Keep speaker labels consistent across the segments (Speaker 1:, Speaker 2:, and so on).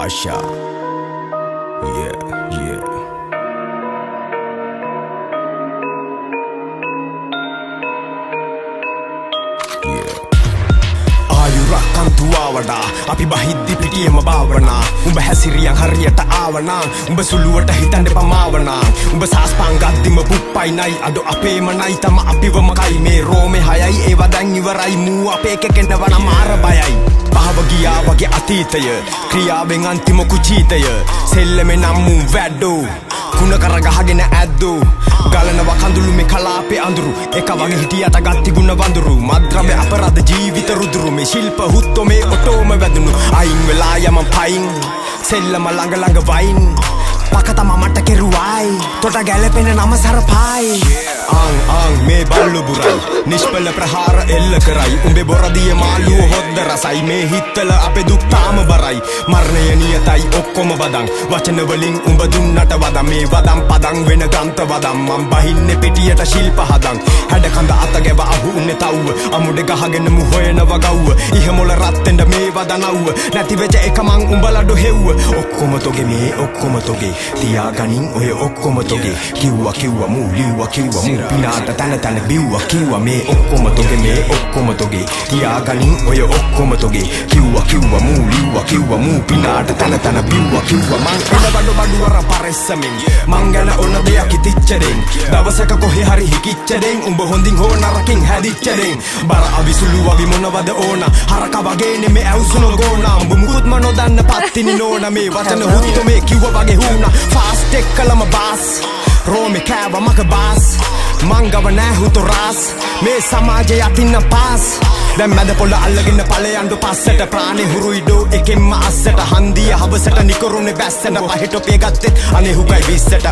Speaker 1: Asha. Yeah, yeah. Yeah. Ayurakantuawada api bahiddi pitiyema bavana umba hasiriyan hariyata awana umba suluwata hitanne pamawana umba saaspan gaddima puppai nai ado apema nai tama apiwama kai me rome hayai ewa dan iwarai mu ape kekendawana mara bayai පහව ගියා වගේ අතීතය ක්‍රියාවෙන් අන්තිම කුචීතය සෙල්ලමේ නම් මු වැඩෝ කුණ කරගහගෙන ඇද්දෝ ගලනවා කඳුළු මේ කලාපේ අඳුරු එක වගේ හිටියට ගත්ති ගුණ වඳුරු මද්ද්‍රව්‍ය අපරාධ ජීවිත රුදුරු මේ ශිල්ප හුත්තෝ මේ ඔටෝම වැදුණු අයින් වෙලා යම පයින් සෙල්ලම ළඟ ළඟ වයින් පකතම මට කෙරුවයි තොට ගැලපෙන නම සරපයි ang මේ බල්ලු බුරයි නිෂ්පල ප්‍රහාර එල්ල කරයි උඹේ බොරදිය මාළුව හොද්ද රසයි මේ හිත්තල අපේ දුක් තාම බරයි මරණය නියතයි ඔක්කොම වදන් වචන වලින් උඹ දුන්නට වදන් මේ වදන් පදන් වෙන ගන්ත වදන් මම් බහින්නේ පිටියට ශිල්ප හදන් හැඩ කඳ අත ගැව අහුන්නේ තව්ව අමුඩ ගහගෙන මු හොයනව ගව්ව ඉහමොල රත්තෙන්ද මේ වදනව්ව නැති වෙච්ච එක මං උඹලා ඩොහෙව්ව ඔක්කොම තොගේ මේ ඔක්කොම තොගේ තියාගනින් ඔය ඔක්කොම තොගේ කිව්වා මූ ලිව්වා කිව්වා මූ පිනාට තන තන බිව්වා කිව්වා මේ ඔක්කොම තොගේ මේ ඔක්කොම තොගේ තියාගනින් ඔය ඔක්කොම තොගේ කිව්වා මූ ලිව්වා කිව්වා මූ පිනාට තන තන බිව්වා කිව්වා මං එන බඩු වර පරෙස්සමින් මං ගැන ඕන දෙයක් ඉතිච්චරෙන් දවසක කොහේ හරි හිකිච්චරෙන් උඹ හොඳින් හෝ නරකින් හැදිච්චරෙන් බර අවිසුළු අවි මොනවද ඕන හරක වගේ නෙමේ ඇවුසුන ගෝනා උඹ මුකුත්ම නොදන්න පත්තිනි නෝන මේ වචන හුත්තු මේ කිව්වා වගේ හුණා ෆාස්ට් එක්කලම බාස් රෝමේ කෑවා මක බාස් මංගව නෑ හුතු රාස් මේ සමාජය අතින්න පාස් දැන් මැද පොළ අල්ලගෙන ඵලයන්ඩු පස්සට ප්‍රාණේ හුරුයිඩෝ එකෙන්ම අස්සට හන්දිය හවසට නිකරුනේ බැස්සට පහෙටොපේ ගත්තෙත් අනේ හුකයි විස්සට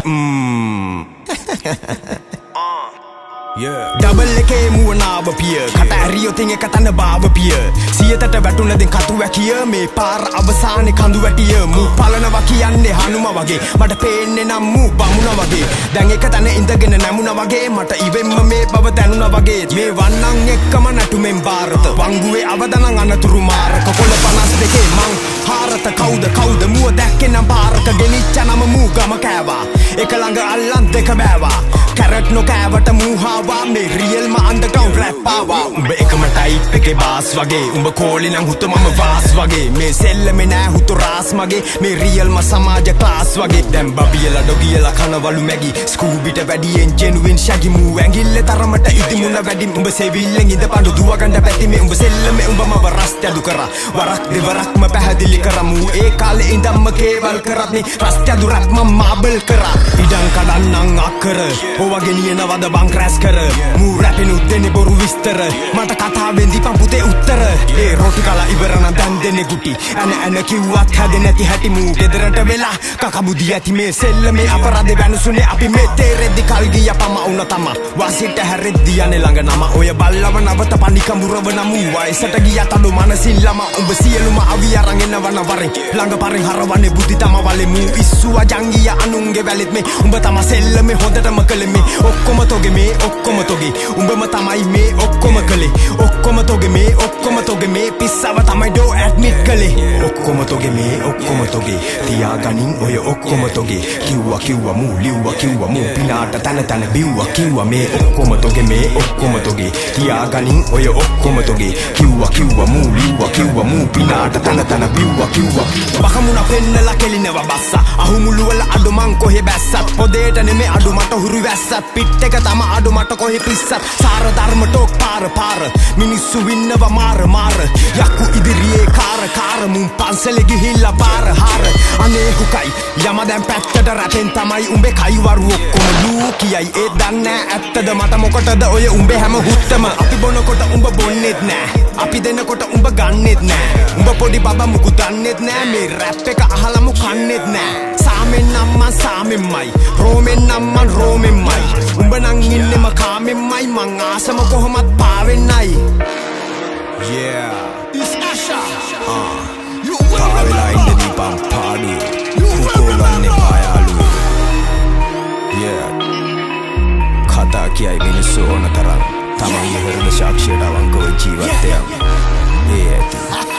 Speaker 1: ඩබල් එකේ මුවනාව පිය කට ඇරියොතින් එක තන බාව පිය සියතට වැටුනදින් කතු වැකිය මේ පාර අවසානෙ කඳු වැටිය මූ පලනවා කියන්නේ හනුම වගේ මට පේන්නේ නම් මූ බමුණ වගේ දැන් එක තැන ඉඳගෙන නැමුණ වගේ මට ඉවෙන්ම මේ බව දැනුණ වගේ මේ වන්නන් එක්කම නටුමෙන් භාරත වංගුවේ අවදනන් අනතුරු මාරක කොළ 52 මං හාරත කවුද මුව දැක්කේ නම් පාරක ගෙනිච්ච නම මූ ගම කෑවා එක ළඟ අල්ලන් දෙක බෑවා කැරට් නොකෑවට මූහාවා මේ රියල්ම අන්ඩර්ග්‍රවුන්ඩ් රැප් ආවා උඹ එකම ටයිප් එකේ බාස් වගේ උඹ කෝලි නම් හුතු මම වාස් වගේ මේ සෙල්ලමේ නෑ හුතු රාස් මගේ මේ රියල්ම සමාජ ක්ලාස් වගේ දැන් බබියලා ඩොගියලා කනවලු මැගි ස්කූබිට වැඩියෙන් ජෙනුවින් ශැගි මූ ඇඟිල්ල තරමට ඉදිමුණ වැඩි උඹ සෙවිල්ලෙන් ඉඳපඬු දුවගන්න පැති මේ උඹ සෙල්ලමේ උඹම රස්තැදු කරා වරක් දෙවරක්ම පැහැදිලි කරමු ඒ කාලේ ඉඳන්ම කේවල් කරත් මේ රස්තැදු රැප් මම මාබල් කරා ඉඩම් කඩන්නම් අක්කර ඔවගේ නියනවද බං ක්‍රැස් කර මූ රැපෙනුත් දෙන්නේ බොරු විස්තර මට කතාවෙන් දීපන් පුතේ උත්තර ඒ රොටි කලා ඉවරනම් දැන් දෙන්නේ ගුටි ඇන කිව්වත් හැදෙන්නේ නැති හැටි මූ ගෙදරට වෙලා කකබුදි ඇති මේ සෙල්ලමේ අපරාධේ වැනුසුනේ අපි මේ තේරෙද්දි කල් ගිය පම වුණ තම වාසියට හැරෙද්දි යන්නේ ළඟ නම ඔය බල්ලව නවත පණිකඹුරව නමු වයසට ගියත් අඩු මනසින් ළම උඹ සියලුම අවි අරන් එනවන වරෙන් ළඟ පරෙන් හරවන්නේ බුද්ධි තම වලේ මූ ඉස්සුවා ජංගිය අනුන්ගේ වැලෙත් මේ උඹ තම සෙල්ලමේ හොඳටම කළේ මේ ඔක්කොම තොගේ මේ ඔක්කොම තොගේ උඹම තමයි මේ ඔක්කොම කළේ ඔක්කොම තොගේ මේ ඔක්කොම තොගේ මේ පිස්සව තමයි ඩෝ ඇඩ්මිට් කළේ ඔක්කොම තොගේ මේ ඔක්කොම තොගේ තියාගනින් ඔය ඔක්කොම තොගේ කිව්වා මූ ලිව්වා කිව්වා මූ පිනාට තන බිව්වා කිව්වා මේ ඔක්කොම තොගේ මේ ඔක්කොම තොගේ තියාගනින් ඔය ඔක්කොම තොගේ කිව්වා මූ ලිව්වා කිව්වා මූ පිනාට තන බිව්වා කිව්වා බකමුණ පෙන්නලා කෙලිනවා බස්සා අහුමුළු වල අඩු මං කොහෙ බැස්සත් පොදේට නෙමේ අඩු මට හුරු වැස්සත් පිට් එක තම අඩු මට කොහෙ පිස්සත් සාර ධර්ම ටෝක් පාර මිනිස්සු වින්නව මාර යක්කු ඉදිරියේ කාර මුන් පන්සලේ ගිහිල්ලා පාර හාර අනේ හුකයි යම දැන් පැත්තට රටෙන් තමයි උඹේ කයිවරු ඔක්කොම ලූ කියයි ඒ දන්නේ ඇත්තද මට මොකටද ඔය උඹේ හැම හුත්තම අපි බොනකොට උඹ බොන්නෙත් නෑ අපි දෙනකොට උඹ ගන්නෙත් නෑ උඹ පොඩි බබා මුකු දන්නෙත් නෑ මේ රැප් එක අහලමු කන්නෙත් නෑ සාමෙන් නම් මං සාමෙන්මයි රෝමෙන් නම් මං රෝමෙන්මයි උඹ නං ඉන්නෙම කාමෙන්මයි මං ආසම කොහොමත් පාවෙන්නයි
Speaker 2: It's Asha.
Speaker 1: පාවෙලා ඉන්න දීපම් පාඩු මුකෝ ගන්නේ පායාලු කතා කියයි මිනිස්සු ඕන තරම් තමන්ගේ හෘද සාක්ෂියට අවංකව ජීවත් වෙනවා ඒ ඇති